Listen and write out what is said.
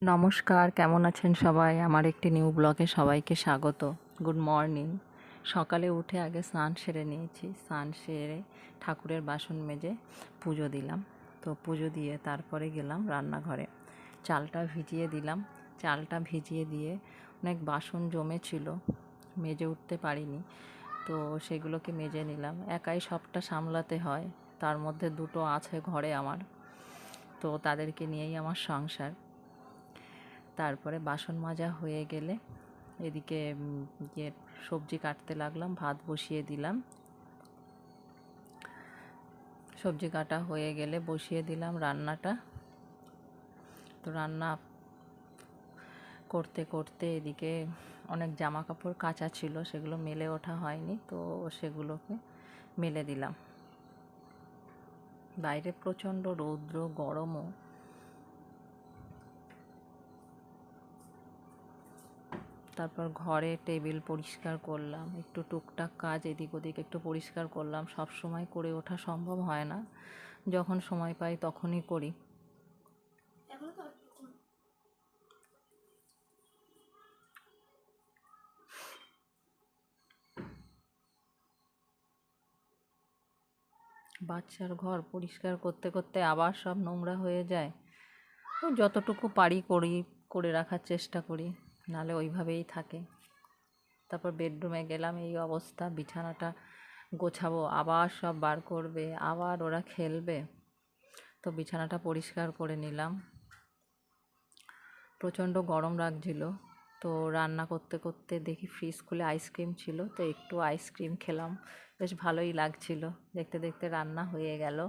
নমস্কার, কেমন আছেন সবাই? আমার একটি নিউ ব্লগে সবাইকে স্বাগত। Good morning. সকালে উঠে আগে স্নান সেরে নিয়েছি। স্নান সেরে ঠাকুরের বাসন মেজে পুজো দিলাম। তো পুজো দিয়ে তারপরে গেলাম রান্নাঘরে। চালটা ভিজিয়ে দিলাম। চালটা ভিজিয়ে দিয়ে অনেক বাসন জমেছিল, মেজে উঠতে পারিনি। তো সেগুলোকে মেজে নিলাম। একাই সবটা সামলাতে হয়, তার মধ্যে দুটো আছে ঘরে আমার, তো তাদেরকে নিয়েই আমার সংসার। তারপরে বাসন মাজা হয়ে গেলে এদিকে সবজি কাটতে লাগলাম, ভাত বসিয়ে দিলাম। সবজি কাটা হয়ে গেলে বসিয়ে দিলাম রান্নাটা। তো রান্না করতে করতে এদিকে অনেক জামা কাপড় কাচা ছিল, সেগুলো মেলে ওঠা হয়নি, তো সেগুলোকে মেলে দিলাম। বাইরে প্রচণ্ড রৌদ্র, গরমও। তারপর ঘরে টেবিল পরিষ্কার করলাম, একটু টুকটাক কাজ এদিক ওদিক একটু পরিষ্কার করলাম। সব সময় করে ওঠা সম্ভব হয় না, যখন সময় পাই তখনই করি। বাচ্চার ঘর পরিষ্কার করতে করতে আবার সব নোংরা হয়ে যায়। যতটুকু পারি করে রাখার চেষ্টা করি, নাহলে ওইভাবেই থাকে। তারপর বেডরুমে গেলাম, এই অবস্থা। বিছানাটা গোছাবো, আবার সব বার করবে, আবার ওরা খেলবে। তো বিছানাটা পরিষ্কার করে নিলাম। প্রচণ্ড গরম লাগছিল। তো রান্না করতে করতে দেখি ফ্রিজ খুলে আইসক্রিম ছিল, তো একটু আইসক্রিম খেলাম। বেশ ভালোই লাগছিল। দেখতে দেখতে রান্না হয়ে গেল।